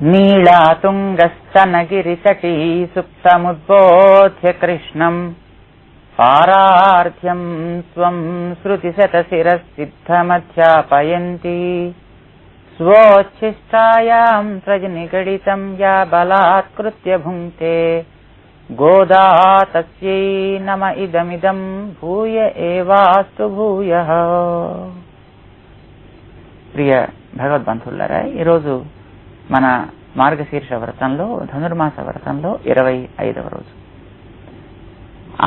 నీళాతుంగస్తనగిరితటీ సుప్తముద్బోధ్య కృష్ణం పారార్థ్యం స్వం శృతిశతశిరసిద్ధమధ్యాపయంతి స్వోచ్ఛిష్టాయాం ప్రజనిగడితం యా బలాత్కృత్య భుంక్తే గోదా తస్యై నమ ఇదమిదం భూయ ఏవాస్తు భూయః. ప్రియ భగవద్బంధువులారా, ఈరోజు మన మార్గశీర్ష వ్రతంలో, ధనుర్మాస వ్రతంలో 25వ రోజు.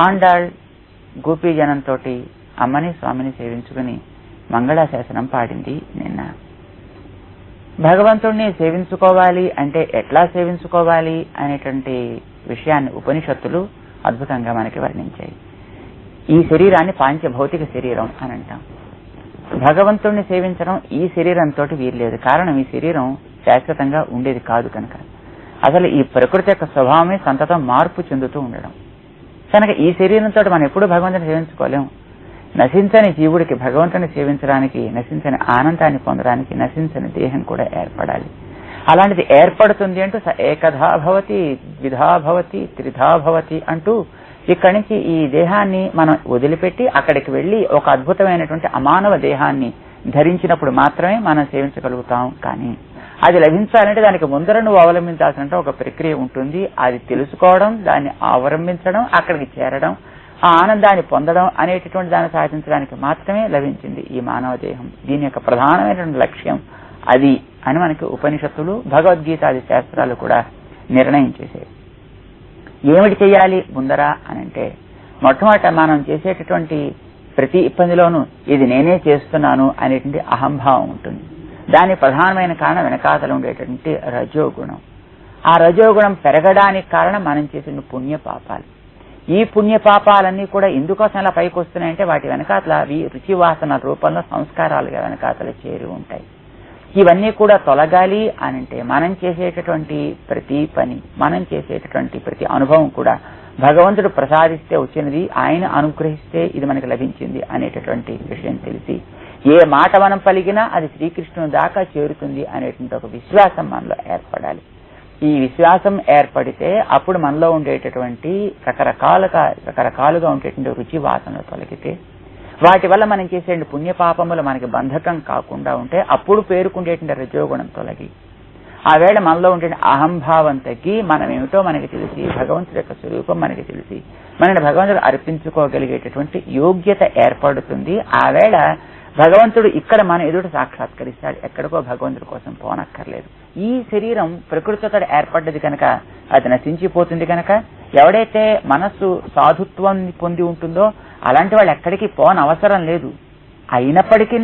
ఆండాళ్ గోపీజనంతో అమ్మని స్వామిని సేవించుకుని మంగళాశాసనం పాడింది. నిన్న భగవంతుణ్ణి సేవించుకోవాలి అంటే ఎట్లా సేవించుకోవాలి అనేటువంటి విషయాన్ని ఉపనిషత్తులు అద్భుతంగా మనకి వర్ణించాయి. ఈ శరీరాన్ని పాంచభౌతిక శరీరం అని అంటాం. భగవంతుణ్ణి సేవించడం ఈ శరీరంతో వీల్లేదు. కారణం, ఈ శరీరం శాశ్వతంగా ఉండేది కాదు కనుక. అసలు ఈ ప్రకృతి యొక్క స్వభావమే సంతతం మార్పు చెందుతూ ఉండడం కనుక ఈ శరీరంతో మనం ఎప్పుడూ భగవంతుని సేవించుకోలేము. నశించని జీవుడికి భగవంతుని సేవించడానికి, నశించని ఆనందాన్ని పొందడానికి నశించని దేహం కూడా ఏర్పడాలి. అలాంటిది ఏర్పడుతుంది అంటూ ఏకధా భవతి, ద్విధా భవతి, త్రిధా భవతి అంటూ ఇక్కడి నుంచి ఈ దేహాన్ని మనం వదిలిపెట్టి అక్కడికి వెళ్లి ఒక అద్భుతమైనటువంటి అమానవ దేహాన్ని ధరించినప్పుడు మాత్రమే మనం సేవించగలుగుతాం. కానీ అది లభించాలంటే దానికి ముందర నువ్వు అవలంబించాల్సిన ఒక ప్రక్రియ ఉంటుంది. అది తెలుసుకోవడం, దాన్ని అవలంబించడం, అక్కడికి చేరడం, ఆ ఆనందాన్ని పొందడం అనేటటువంటి దాన్ని సాధించడానికి మాత్రమే లభించింది ఈ మానవ దేహం. దీని యొక్క ప్రధానమైనటువంటి లక్ష్యం అది అని మనకి ఉపనిషత్తులు, భగవద్గీతాది శాస్త్రాలు కూడా నిర్ణయం చేశాయి. ఏమిటి చెయ్యాలి ముందర అనంటే, మొట్టమొదట మనం చేసేటటువంటి ప్రతి ఇబ్బందిలోనూ ఇది నేనే చేస్తున్నాను అనేటువంటి అహంభావం ఉంటుంది. దాని ప్రధానమైన కారణం వెనకాతల ఉండేటువంటి రజోగుణం. ఆ రజోగుణం పెరగడానికి కారణం మనం చేసిన పుణ్యపాపాలు. ఈ పుణ్యపాపాలన్నీ కూడా ఎందుకోసం అలా పైకి వస్తున్నాయంటే వాటి వెనకాతల రుచివాసన రూపంలో సంస్కారాలుగా వెనకాతల చేరి ఉంటాయి. ఇవన్నీ కూడా తొలగాలి అనంటే మనం చేసేటటువంటి ప్రతి పని, మనం చేసేటటువంటి ప్రతి అనుభవం కూడా భగవంతుడు ప్రసాదిస్తే వచ్చినది, ఆయన అనుగ్రహిస్తే ఇది మనకు లభించింది అనేటటువంటి విషయం తెలిసి ఏ మాట మనం పలికినా అది శ్రీకృష్ణుని దాకా చేరుతుంది అనేటువంటి ఒక విశ్వాసం మనలో ఏర్పడాలి. ఈ విశ్వాసం ఏర్పడితే అప్పుడు మనలో ఉండేటటువంటి రకరకాలుగా ఉండేటువంటి రుచి వాసనలు తొలగితే, వాటి వల్ల మనం చేసే పుణ్యపాపములు మనకి బంధకం కాకుండా ఉంటే అప్పుడు పేరుకుండేటువంటి రజోగుణం తొలగి ఆ వేళ మనలో ఉండే అహంభావం తగ్గి మనం ఏమిటో మనకి తెలిసి, భగవంతుడి యొక్క స్వరూపం మనకి తెలిసి మనని భగవంతుడు అర్పించుకోగలిగేటటువంటి యోగ్యత ఏర్పడుతుంది. ఆ వేళ భగవంతుడు ఇక్కడ మన ఎదుట సాక్షాత్కరిస్తాడు. ఎక్కడికో భగవంతుడి కోసం పోనక్కర్లేదు. ఈ శరీరం ప్రకృతితో ఏర్పడ్డది కనుక అది నశించిపోతుంది కనుక ఎవడైతే మనస్సు సాధుత్వాన్ని పొంది ఉంటుందో అలాంటి వాళ్ళు ఎక్కడికి పోనవసరం లేదు. అయినప్పటికీ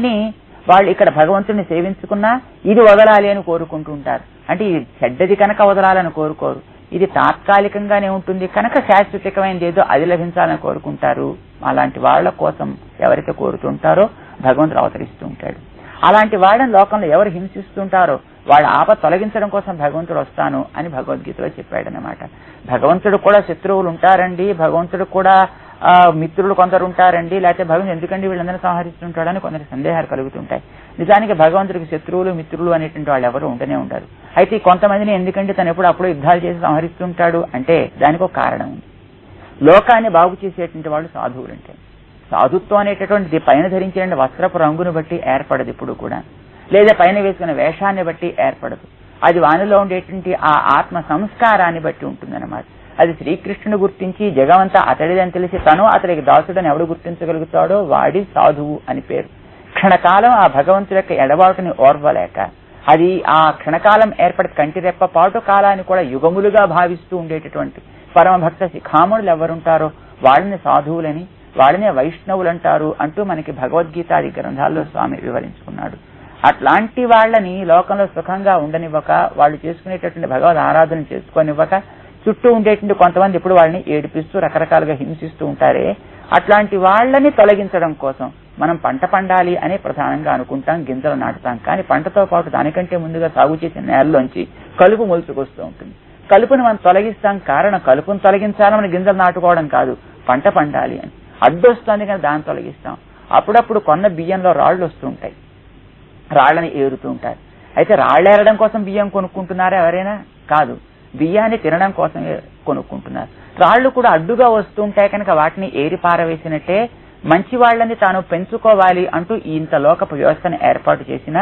వాళ్ళు ఇక్కడ భగవంతుడిని సేవించుకున్నా ఇది వదలాలి అని కోరుకుంటూ ఉంటారు. అంటే ఇది చెడ్డది కనుక వదలాలని కోరుకోరు. ఇది తాత్కాలికంగానే ఉంటుంది కనుక శాశ్వతికమైనది ఏదో అది లభించాలని కోరుకుంటారు. అలాంటి వాళ్ళ కోసం ఎవరైతే కోరుతుంటారో భగవంతుడు అవతరిస్తూ ఉంటాడు. అలాంటి వాళ్ళని లోకంలో ఎవరు హింసిస్తుంటారో వాళ్ళ ఆపద తొలగించడం కోసం భగవంతుడు వస్తాను అని భగవద్గీతలో చెప్పాడనమాట. భగవంతుడు కూడా శత్రువులు ఉంటారండి, భగవంతుడు కూడా మిత్రులు కొందరు ఉంటారండి, లేకపోతే భగవంతుడు ఎందుకండి వీళ్ళందరినీ సంహరిస్తుంటాడని కొందరు సందేహాలు కలుగుతుంటాయి. నిజానికి భగవంతుడికి శత్రువులు మిత్రులు అనేటువంటి వాళ్ళు ఎవరు ఉండనే ఉంటారు. అయితే కొంతమందిని ఎందుకంటే తను ఎప్పుడు అప్పుడు యుద్ధాలు చేసి సంహరిస్తుంటాడు అంటే దానికి ఒక కారణం ఉంది. లోకాన్ని బాగు చేసేటువంటి వాళ్ళు సాధువులు అంటే, సాధుత్వం అనేటటువంటిది పైన ధరించే వస్త్రపు రంగును బట్టి ఏర్పడదు ఇప్పుడు కూడా, లేదా పైన వేసుకున్న వేషాన్ని బట్టి ఏర్పడదు. అది వానిలో ఉండేటువంటి ఆ ఆత్మ సంస్కారాన్ని బట్టి ఉంటుందన్నమాట. అది శ్రీకృష్ణుని గుర్తించి జగమంతా అతడిదని తెలిసి తను అతడికి దాసుడని ఎవడు గుర్తించగలుగుతాడో వాడి సాధువు అని పేరు. క్షణకాలం ఆ భగవంతుడి యొక్క ఎడబాటుని ఓర్వలేక అది ఆ క్షణకాలం ఏర్పడే కంటి రెప్ప పాటు కాలాన్ని కూడా యుగములుగా భావిస్తూ ఉండేటటువంటి పరమభక్త శిఖామణులు ఎవరుంటారో వాళ్ళని సాధువులని, వాళ్ళనే వైష్ణవులంటారు అంటూ మనకి భగవద్గీతాది గ్రంథాల్లో స్వామి వివరించుకున్నాడు. అట్లాంటి వాళ్ళని లోకంలో సుఖంగా ఉండనివ్వక, వాళ్ళు చేసుకునేటటువంటి భగవద్ ఆరాధన చేసుకోనివ్వక చుట్టూ ఉండేటువంటి కొంతమంది ఇప్పుడు వాళ్ళని ఏడిపిస్తూ రకరకాలుగా హింసిస్తూ ఉంటారే, అట్లాంటి వాళ్ళని తొలగించడం కోసం మనం పంట పండాలి అనే ప్రధానంగా అనుకుంటాం, గింజలు నాటుతాం. కానీ పంటతో పాటు దానికంటే ముందుగా సాగు చేసిన నేలలోంచి కలుపు మొలుచుకొస్తూ ఉంటుంది. కలుపుని మనం తొలగిస్తాం. కారణం కలుపును తొలగించాలని గింజలు నాటుకోవడం కాదు, పంట పండాలి అని. అడ్డొస్తుంది కానీ దాన్ని తొలగిస్తాం. అప్పుడప్పుడు కొన్న బియ్యంలో రాళ్లు వస్తూ ఉంటాయి, రాళ్లని ఏరుతూ ఉంటారు. అయితే రాళ్ళేరడం కోసం బియ్యం కొనుక్కుంటున్నారా ఎవరైనా? కాదు, బియ్యాన్ని తినడం కోసం కొనుక్కుంటున్నారు. రాళ్లు కూడా అడ్డుగా వస్తుంటే కనుక వాటిని ఏరి పారవేసినట్టే మంచి వాళ్ళని తాను పెంచుకోవాలి అంటూ ఇంత లోకపు వ్యవస్థను ఏర్పాటు చేసిన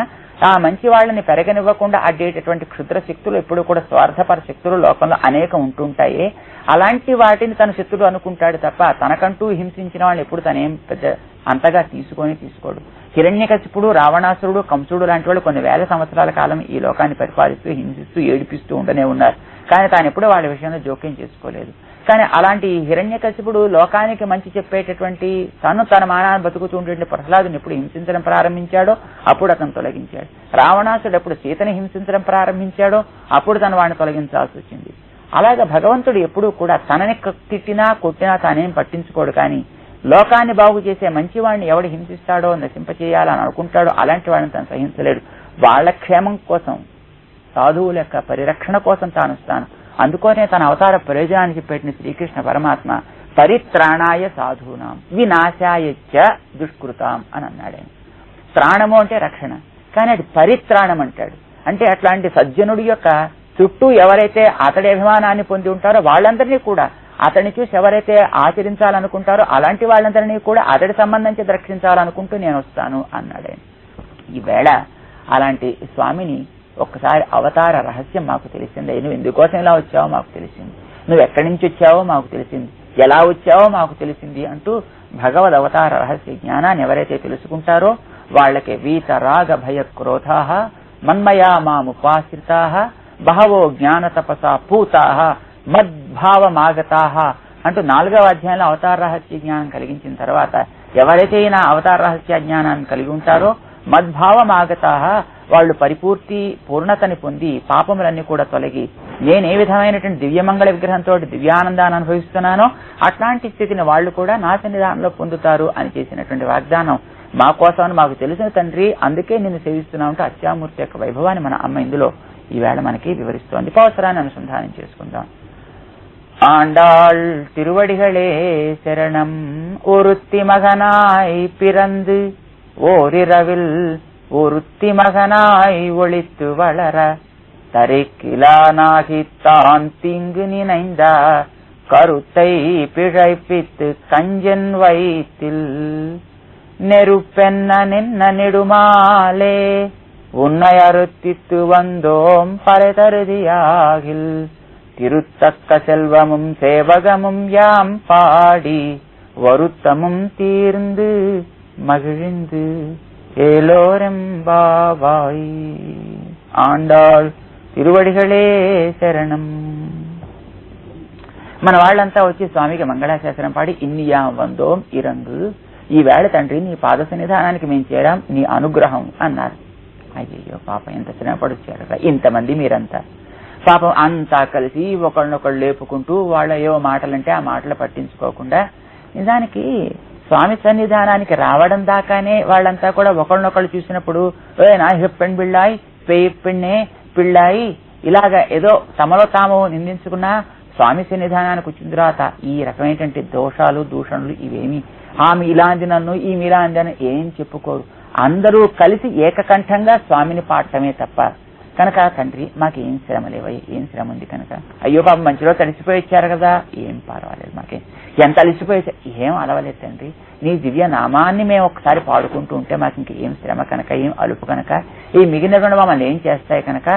ఆ మంచి వాళ్ళని పెరగనివ్వకుండా అడ్డేటటువంటి క్షుద్ర శక్తులు ఎప్పుడు కూడా స్వార్థపర శక్తులు లోకంలో అనేకం ఉంటుంటాయి. అలాంటి వాటిని తన శత్రుడు అనుకుంటాడు తప్ప తనకంటూ హింసించిన వాళ్ళు ఎప్పుడు తనేం పెద్ద అంతగా తీసుకోడు. హిరణ్యకశిపుడు, రావణాసురుడు, కంసుడు లాంటి వాళ్ళు కొన్ని వేల సంవత్సరాల కాలం ఈ లోకాన్ని పరిపాలిస్తూ హింసిస్తూ ఏడిపిస్తూ ఉండనే ఉన్నారు. కానీ తాను ఎప్పుడూ వాళ్ళ విషయంలో జోక్యం చేసుకోలేదు. కానీ అలాంటి హిరణ్యకశిపుడు లోకానికి మంచి చెప్పేటటువంటి తన మానాన్ని బతుకుతుంటే ప్రహ్లాదుని ఎప్పుడు హింసించడం ప్రారంభించాడో అప్పుడు అతను తొలగించాడు. రావణాసుడు ఎప్పుడు సీతని హింసించడం ప్రారంభించాడో అప్పుడు తను వాడిని తొలగించాల్సి వచ్చింది. అలాగే భగవంతుడు ఎప్పుడూ కూడా తనని తిట్టినా కొట్టినా తానేం పట్టించుకోడు. కానీ లోకాన్ని బాగు చేసే మంచి వాడిని ఎవడు హింసిస్తాడో నశింపచేయాలని అనుకుంటాడో అలాంటి వాడిని తను సహించలేడు. వాళ్ళ క్షేమం కోసం, సాధువుల యొక్క పరిరక్షణ కోసం తాను అందుకోనే తన అవతార ప్రయోజనానికి పెట్టిన శ్రీకృష్ణ పరమాత్మ పరిత్రాణాయ సాధూనాం వినాశాయచ్చ దుష్కృతాం అని అన్నాడు. త్రాణము అంటే రక్షణ, కానీ అది పరిత్రాణం అంటాడు. అంటే అట్లాంటి సజ్జనుడి యొక్క చుట్టూ ఎవరైతే అతడి అభిమానాన్ని పొంది ఉంటారో వాళ్ళందరినీ కూడా, అతన్ని చూసి ఎవరైతే ఆచరించాలనుకుంటారో అలాంటి వాళ్ళందరినీ కూడా అతడి సంబంధించి రక్షించాలనుకుంటూ నేను వస్తాను అన్నాడు. ఈవేళ అలాంటి స్వామిని ఒక్కసారి అవతార రహస్యం మాకు తెలిసింది. నువ్వు ఎందుకోసం ఇలా వచ్చావో మాకు తెలిసింది, నువ్వు ఎక్కడి నుంచి వచ్చావో మాకు తెలిసింది, ఎలా వచ్చావో మాకు తెలిసింది అంటూ భగవద్ అవతార రహస్య జ్ఞానాన్ని ఎవరైతే తెలుసుకుంటారో వాళ్ళకి వీత రాగ భయ క్రోధా మన్మయా మాముపాశ్రితా బహవో జ్ఞాన తపసా పూతా మద్భావమాగతా అంటూ 4వ అధ్యాయంలో అవతార రహస్య జ్ఞానం కలిగించిన తర్వాత ఎవరైతే నా అవతార రహస్య జ్ఞానాన్ని కలిగి ఉంటారో మద్భావమాగతా వాళ్ళు పూర్ణతని పొంది పాపములన్నీ కూడా తొలగి నేనే విధమైనటువంటి దివ్యమంగళ విగ్రహంతో దివ్యానందాన్ని అనుభవిస్తున్నానో అట్లాంటి స్థితిని వాళ్ళు కూడా నా సన్నిధానంలో పొందుతారు అని చేసినటువంటి వాగ్దానం మా కోసం మాకు తెలిసిన తండ్రి, అందుకే నిన్ను సేవిస్తున్నామంటూ అత్యామూర్తి యొక్క వైభవాన్ని మన అమ్మ ఇందులో ఈవేళ మనకి వివరిస్తోంది. పవసరాన్ని అనుసంధానం చేసుకుందాం. ஆண்டாள் திருவடிகளே சரணம். ஒருத்தி மகனாய் பிறந்து ஓரிரவில் ஒருத்தி மகனாய் ஒளித்து வளர தரைக்கிலானாகித்தான் தீங்கு நினைந்த கருத்தை பிழைப்பித்து கஞ்சன் வயிற்றில் நெருப்பென்ன நின்ன நெடுமாலே உன்னை அறுத்தித்து வந்தோம் பரதருதியாகில் திருத்தக்க செல்வமும் சேவகமும் யாம் பாடி வருத்தமும் தீர்ந்து மகிழ்ந்து ஏலோரெம்பாவாய். ఆండాళ్ తిరువడిగళే శరణం. మన వాళ్ళంతా వచ్చి స్వామికి మంగళాశాసనం పాడి ఇన్నియాం వందోం ఇరంగు, ఈవేళ తండ్రి నీ పాద సన్నిధానానికి మేము చేరాం, నీ అనుగ్రహం అన్నారు. అయ్యో పాపం ఎంత శ్రమ పడొచ్చారు ఇంతమంది మీరంతా. పాపం అంతా కలిసి ఒకళ్ళనొకళ్ళు లేపుకుంటూ వాళ్ళ ఏవో మాటలంటే ఆ మాటలు పట్టించుకోకుండా నిజానికి స్వామి సన్నిధానానికి రావడం దాకానే వాళ్ళంతా కూడా ఒకళ్ళనొకళ్ళు చూసినప్పుడు నా పెణ్ బిళ్ళాయి పెண்ணే పిళ్ళాయి ఇలాగా ఏదో తమలో తాము నిందించుకున్నా స్వామి సన్నిధానానికి వచ్చిన తర్వాత ఈ రకమైనటువంటి దోషాలు దూషణలు ఇవేమి ఆమె ఇలాంటి నన్ను ఈమె ఇలాంటి అని ఏం చెప్పుకోరు. అందరూ కలిసి ఏకకంఠంగా స్వామిని పాడటమే తప్ప. కనుక తండ్రి మాకు ఏం శ్రమ లేవయ్యి, ఏం శ్రమ ఉంది కనుక అయ్యో పాపం మంచిలో తడిసిపోయి వచ్చారు కదా, ఏం పర్వాలేదు మాకేం, ఎంత అలిసిపోయి ఏం అలవలేదు తండ్రి, నీ దివ్య నామాన్ని మేము ఒకసారి పాడుకుంటూ ఉంటే మాకు ఇంకేం శ్రమ కనుక, ఏం అలుపు కనుక, ఈ మిగిలిన మమ్మల్ని ఏం చేస్తాయి కనుక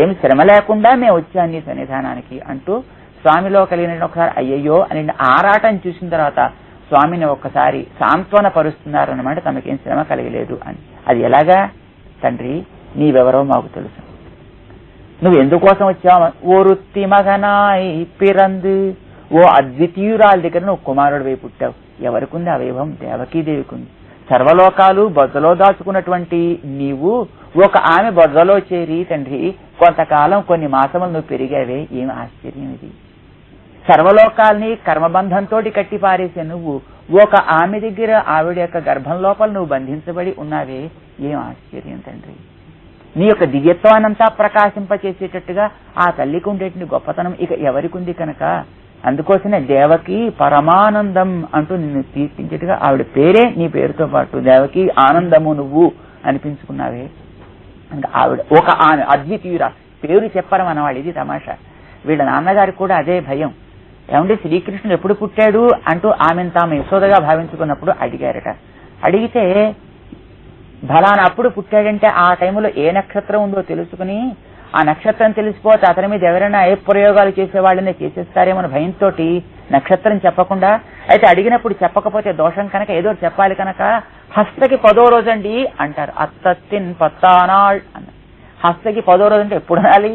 ఏం శ్రమ లేకుండా మేము వచ్చాను నీ సన్నిధానానికి అంటూ స్వామిలో కలిగిన ఒకసారి అయ్యయ్యో అని ఆరాటం చూసిన తర్వాత స్వామిని ఒక్కసారి సాంత్వన పరుస్తున్నారు అన్నమాట, తమకేం శ్రమ కలిగలేదు అని. అది ఎలాగా తండ్రి, నీవెవరో మాకు తెలుసు, నువ్వు ఎందుకోసం వచ్చావు. ఓ రుత్తి మగనాయి పిరందు, ఓ అద్వితీయురాల దగ్గర నువ్వు కుమారుడు వైపు పుట్టావు. ఎవరికుంది ఆ వైభవం? దేవకీదేవికుంది. సర్వలోకాలు బొజ్జలో దాచుకున్నటువంటి నీవు ఒక ఆమె బొజ్జలో చేరి తండ్రి కొంతకాలం కొన్ని మాసములు నువ్వు పెరిగావే, ఏం ఆశ్చర్యం ఇది. సర్వలోకాల్ని కర్మబంధంతో కట్టి పారేసే నువ్వు ఒక ఆమె దగ్గర ఆవిడ యొక్క గర్భం లోపల నువ్వు బంధించబడి ఉన్నావే, ఏం ఆశ్చర్యం తండ్రి. నీ యొక్క దివ్యత్వానంతా ప్రకాశింపచేసేటట్టుగా ఆ తల్లికి ఉండేటువంటి గొప్పతనం ఇక ఎవరికి ఉంది కనుక అందుకోసమే దేవకి పరమానందం అంటూ నిన్ను కీర్తించేట్టుగా ఆవిడ పేరే నీ పేరుతో పాటు దేవకి ఆనందము నువ్వు అనిపించుకున్నావే. ఆవిడ ఒక ఆమె అద్వితీయురా, పేరు చెప్పరు మనవాళ్ళు. ఇది తమాషా. వీళ్ళ నాన్నగారికి కూడా అదే భయం. ఏమంటే శ్రీకృష్ణుడు ఎప్పుడు పుట్టాడు అంటూ ఆమెను తాము యశోదగా భావించుకున్నప్పుడు అడిగారట. అడిగితే ఫలానా అప్పుడు పుట్టాడంటే ఆ టైంలో ఏ నక్షత్రం ఉందో తెలుసుకుని ఆ నక్షత్రం తెలిసిపోతే అతని మీద ఎవరైనా ఏ ప్రయోగాలు చేసేవాళ్ళనే చేసేస్తారేమో భయంతో నక్షత్రం చెప్పకుండా, అయితే అడిగినప్పుడు చెప్పకపోతే దోషం కనుక ఏదో చెప్పాలి కనుక హస్తకి 10వ రోజండి అంటారు. అత్తత్తిన్ పత్తానాళ్ అన్న. హస్తకి 10వ రోజు అంటే ఎప్పుడు అనాలి?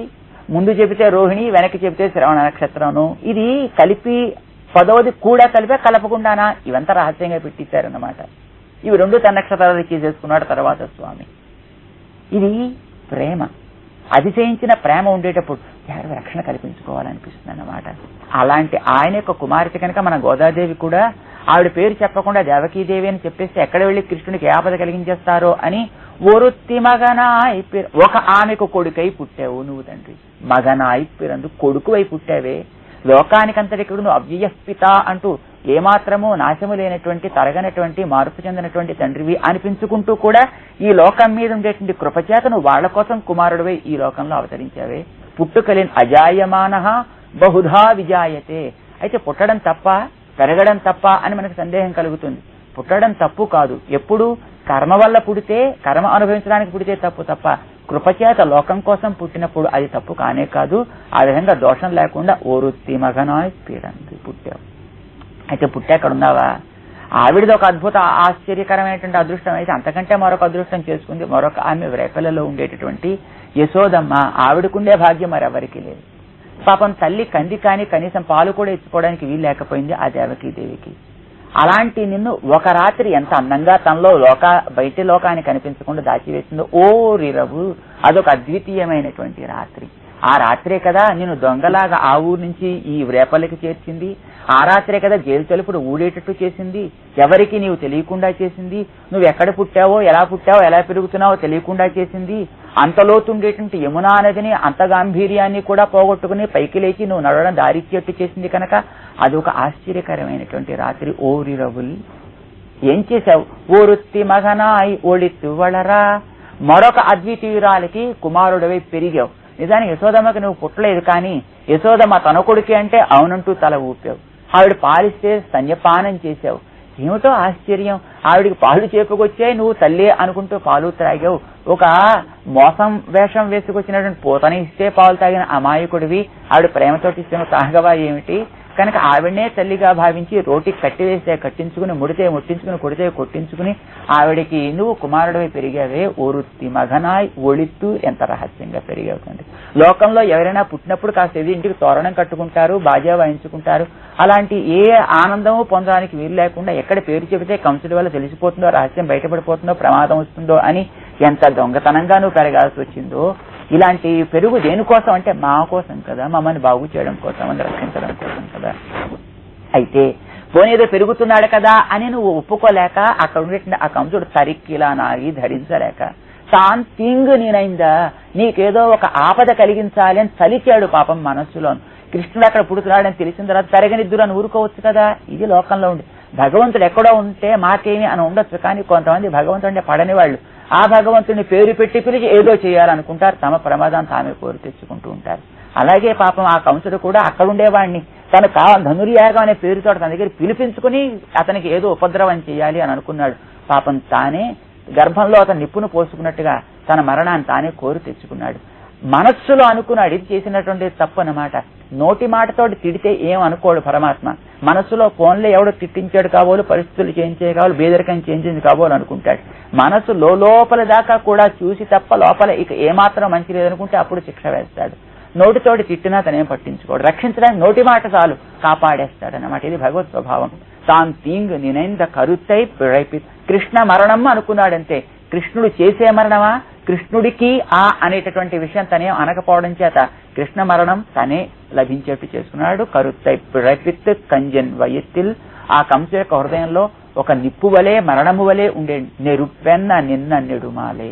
ముందు చెబితే రోహిణి, వెనక్కి చెబితే శ్రవణ నక్షత్రంను. ఇది కలిపి 10వది కూడా కలిపే కలపకుండానా? ఇవంతా రహస్యంగా పెట్టించారన్నమాట. ఇవి 2 తన నక్షత్రాలు చేసేసుకున్నాడు తర్వాత స్వామి. ఇది ప్రేమ, అతిశయించిన ప్రేమ ఉండేటప్పుడు ఎవరి రక్షణ కల్పించుకోవాలనిపిస్తుంది అన్నమాట. అలాంటి ఆయన యొక్క కుమార్తె కనుక మన గోదాదేవి కూడా ఆవిడ పేరు చెప్పకుండా దేవకీదేవి అని చెప్పేసి ఎక్కడ వెళ్లి కృష్ణుడికి ఆపద కలిగించేస్తారో అని ఒరుత్తి మగనాయి ఒక ఆమెకు కొడుకై పుట్టావు నువ్వు తండ్రి. మగనాయి పిరందు కొడుకు అయి పుట్టావే. లోకానికంతటికి నువ్వు అవ్యయపిత అంటూ ఏమాత్రము నాశము లేనటువంటి, తరగనటువంటి, మార్పు చెందినటువంటి తండ్రివి అనిపించుకుంటూ కూడా ఈ లోకం మీద ఉండేటువంటి కృపచేత నువ్వు వాళ్ల కోసం కుమారుడివై ఈ లోకంలో అవతరించావే. పుట్టుకలేని అజాయమాన బహుధా విజాయతే. అయితే పుట్టడం తప్ప, పెరగడం తప్ప అని మనకు సందేహం కలుగుతుంది. పుట్టడం తప్పు కాదు. ఎప్పుడు కర్మ వల్ల పుడితే, కర్మ అనుభవించడానికి పుడితే తప్పు తప్ప కృపచేత లోకం కోసం పుట్టినప్పుడు అది తప్పు కానే కాదు. ఆ విధంగా దోషం లేకుండా ఓరుత్తి మగనాయ్ పీడంది పుట్టావు. అయితే పుట్టాక ఉన్నావా? ఆవిడది ఒక అద్భుత ఆశ్చర్యకరమైనటువంటి అదృష్టం. అయితే అంతకంటే మరొక అదృష్టం చేసుకుంది మరొక ఆమె రేపలలో ఉండేటటువంటి యశోదమ్మ. ఆవిడకుండే భాగ్యం మరెవరికి లేదు. పాపం తల్లి కంది కాని కనీసం పాలు కూడా ఇచ్చుకోవడానికి వీలు లేకపోయింది ఆ దేవకీదేవికి. అలాంటి నిన్ను ఒక రాత్రి ఎంత అందంగా తనలో బయటి లోకాన్ని కనిపించకుండా దాచివేసిందో ఓ రిరవు. అదొక అద్వితీయమైనటువంటి రాత్రి. ఆ రాత్రే కదా నిన్ను దొంగలాగా ఆ ఊరు నుంచి ఈ రేపలకి చేర్చింది. ఆ రాత్రే కదా జైలు తలుపుడు ఊడేటట్టు చేసింది. ఎవరికి నీవు తెలియకుండా చేసింది. నువ్వు ఎక్కడ పుట్టావో, ఎలా పెరుగుతున్నావో తెలియకుండా చేసింది. అంతలోతుండేటువంటి యమునా నదిని, అంత గాంభీర్యాన్ని కూడా పోగొట్టుకుని పైకి లేచి నువ్వు నడవడం దారిచ్చేట్టు చేసింది కనుక అదొక ఆశ్చర్యకరమైనటువంటి రాత్రి. ఓరి రవుల్ ఏం చేశావు? ఓరుత్తి మగనాయి ఒళిత్తు వళరా. మరొక అద్వితీయురాలకి కుమారుడివై పెరిగావు. నిజానికి యశోదమ్మకి నువ్వు పుట్టలేదు, కానీ యశోదమ్మ తన కొడుకే అంటే అవునంటూ తల ఊపావు. ఆవిడ పాలిస్తే స్తన్యపానం చేశావు. ఏమిటో ఆశ్చర్యం, ఆవిడికి పాలు చేపుకొచ్చాయి, నువ్వు తల్లి అనుకుంటూ పాలు త్రాగావు. ఒక మోసం వేషం వేసుకొచ్చినటువంటి పూతని ఇస్తే పాలు తాగిన అమాయకుడివి ఆవిడ ప్రేమతోటి ఇస్తే నువ్వు తాగవా ఏమిటి? కనుక ఆవిడనే తల్లిగా భావించి రోటికి కట్టివేస్తే కట్టించుకుని, ముడితే ముట్టించుకుని, కొడితే కొట్టించుకుని ఆవిడికి నువ్వు కుమారుడివై పెరిగావే. ఓరుత్తి మగనాయ్ ఒళిత్తు. ఎంత రహస్యంగా పెరిగావుతండి. లోకంలో ఎవరైనా పుట్టినప్పుడు కాస్త ఇంటికి తోరణం కట్టుకుంటారు, బాజా వాయించుకుంటారు. అలాంటి ఏ ఆనందము పొందడానికి వీలు లేకుండా ఎక్కడ పేరు చెబితే కంసుడి వల్ల తెలిసిపోతుందో, రహస్యం బయటపడిపోతుందో, ప్రమాదం వస్తుందో అని ఎంత దొంగతనంగా నువ్వు పెరగాల్సి వచ్చిందో. ఇలాంటి పెరుగు దేనికోసం అంటే మా కోసం కదా, మమ్మల్ని బాగు చేయడం కోసం, అని రక్షించడం కోసం కదా. అయితే పోనేదో పెరుగుతున్నాడు కదా అని నువ్వు ఒప్పుకోలేక అక్కడ ఉండేటువంటి ఆ కంసుడు సరిక్కిలా నాగి ధరించలేక శాంతింగ్ నేనైందా నీకేదో ఒక ఆపద కలిగించాలి అని చలిచాడు పాపం మనస్సులో. కృష్ణుడు అక్కడ పుడుతున్నాడని తెలిసిన తర్వాత పెరగనిద్దురు అని ఊరుకోవచ్చు కదా. ఇది లోకంలో ఉండి భగవంతుడు ఎక్కడో ఉంటే మాకేమి అని ఉండొచ్చు, కానీ కొంతమంది భగవంతుడు అంటే పడని వాళ్ళు ఆ భగవంతుడిని పేరు పెట్టి పిలిచి ఏదో చేయాలనుకుంటారు, తమ ప్రమాదాన్ని తామే కోరి తెచ్చుకుంటూ ఉంటారు. అలాగే పాపం ఆ కంసుడు కూడా అక్కడ ఉండేవాడిని తను ధనుర్యాగం అనే పేరుతో తన దగ్గర పిలిపించుకుని అతనికి ఏదో ఉపద్రవం చేయాలి అని అనుకున్నాడు. పాపం తానే గర్భంలో అతను నిప్పును పోసుకున్నట్టుగా తన మరణాన్ని తానే కోరి తెచ్చుకున్నాడు. మనస్సులో అనుకున్నాడు. ఇది చేసినటువంటి తప్పు అన్నమాట. నోటి మాటతోటి తిడితే ఏం అనుకోడు పరమాత్మ. మనస్సులో ఫోన్లో ఎవడో తిట్టించాడు కాబోలు, పరిస్థితులు చేయించే కావాలి, బేదరికం చేయించింది కాబోలు అనుకుంటాడు. మనస్సు లోపల దాకా కూడా చూసి తప్ప లోపల ఇక ఏమాత్రం మంచి లేదనుకుంటే అప్పుడు శిక్ష వేస్తాడు. నోటితోటి తిట్టినా తనేం పట్టించుకోడు. రక్షించడానికి నోటి మాట చాలు, కాపాడేస్తాడు అన్నమాట. ఇది భగవత్ స్వభావం. తాను తీంగు నేనైంద కరుత్తై పిழைపి. కృష్ణ మరణం అనుకున్నాడంతే. కృష్ణుడు చేసే మరణమా? కృష్ణుడికి అనేటటువంటి విషయం తనే అనకపోవడం చేత కృష్ణ మరణం తనే లభించేట్టు చేసుకున్నాడు. కరుత్తై పిழைపిత్ కంజన్ వయత్తిల్. ఆ కంస యొక్క హృదయంలో ఒక నిప్పు వలె, మరణము వలె ఉండే నెరుపెన్న నిన్న నెడుమాలే.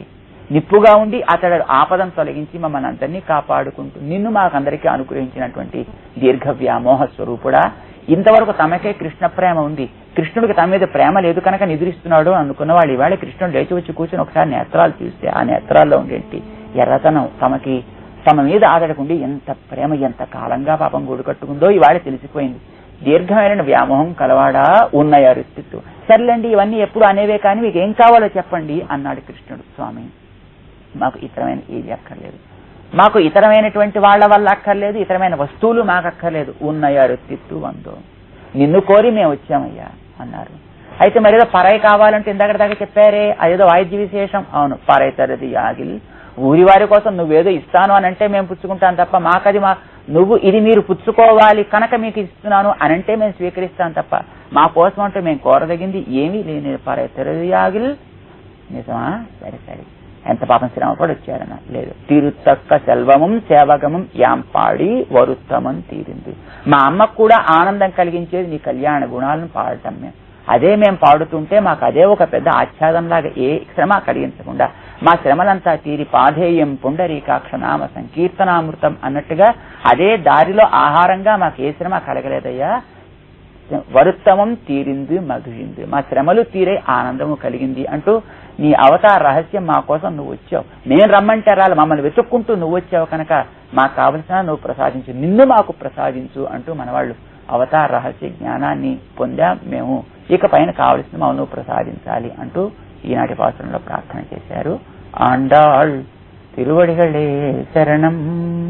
నిప్పుగా ఉండి అతడు ఆపదం తొలగించి మమ్మల్ని అందరినీ కాపాడుకుంటూ నిన్ను మాకందరికీ అనుగ్రహించినటువంటి దీర్ఘ వ్యామోహ స్వరూపుడా. ఇంతవరకు తమకే కృష్ణ ప్రేమ ఉంది, కృష్ణుడికి తన మీద ప్రేమ లేదు కనుక నిద్రిస్తున్నాడు అనుకున్న వాళ్ళు ఇవాళ కృష్ణుడు లేచి వచ్చి కూర్చొని ఒకసారి నేత్రాలు చూస్తే ఆ నేత్రాల్లో ఉండేంటి ఎర్రతనం తమ మీద ఆదడకుండి ఎంత ప్రేమ ఎంత కాలంగా పాపం గూడు కట్టుకుందో ఇవాళ తెలిసిపోయింది. దీర్ఘమైన వ్యామోహం కలవాడా ఉన్నయారు స్థిత్తు. సర్లేండి ఇవన్నీ ఎప్పుడు అనేవే కానీ మీకు ఏం కావాలో చెప్పండి అన్నాడు కృష్ణుడు. స్వామి మాకు ఇతరమైన ఏది అక్కర్లేదు, మాకు ఇతరమైనటువంటి వాళ్ళ వల్ల అక్కర్లేదు, ఇతరమైన వస్తువులు మాకు అక్కర్లేదు. ఉన్నయారు స్థిత్తు వందో నిన్ను కోరి మేము వచ్చామయ్యా అన్నారు. అయితే మరేదో పరాయి కావాలంటే ఇందాక దాకా చెప్పారే అదేదో వాయిద్య విశేషం. అవును, పరాయి తరది యాగిల్ ఊరి వారి కోసం నువ్వేదో ఇస్తాను అని అంటే మేము పుచ్చుకుంటాం తప్ప మాకది నువ్వు ఇది మీరు పుచ్చుకోవాలి కనుక మీకు ఇస్తున్నాను అనంటే మేము స్వీకరిస్తాం తప్ప మా కోసం అంటే మేము కోరదగింది ఏమీ లేని పరాయి తరది యాగిల్. నిజమా? సరే సరే, ఎంత పాపం శ్రమ కూడా వచ్చారన్న లేదు. తీరుతక్క సెల్వమం సేవగమం యాంపాడి వరుత్తమం తీరింది. మా అమ్మకు కూడా ఆనందం కలిగించేది నీ కళ్యాణ గుణాలను పాడటం. అదే మేము పాడుతుంటే మాకు అదే ఒక పెద్ద ఆచ్ఛాదంలాగా ఏ శ్రమ కలిగించకుండా మా శ్రమలంతా తీరి పాధేయం పుండరీకాక్ష నామ సంకీర్తనామృతం అన్నట్టుగా అదే దారిలో ఆహారంగా మాకు ఏ శ్రమ కలగలేదయ్యా. వరుత్తమం తీరింది మగిలింది, మా శ్రమలు తీరే ఆనందము కలిగింది అంటూ నీ అవతార రహస్యం మా కోసం నువ్వు వచ్చావు. నేను రమ్మంటే రాలి మమ్మల్ని వెతుక్కుంటూ నువ్వు వచ్చావు కనుక మాకు కావలసిన నువ్వు ప్రసాదించు, నిన్ను మాకు ప్రసాదించు అంటూ మనవాళ్ళు అవతార రహస్య జ్ఞానాన్ని పొందాం మేము. ఇక పైన కావలసిన నువ్వు ప్రసాదించాలి అంటూ ఈనాటి పాత్రలో ప్రార్థన చేశారు. ఆండాళ్ తిరువడిగళే శరణం.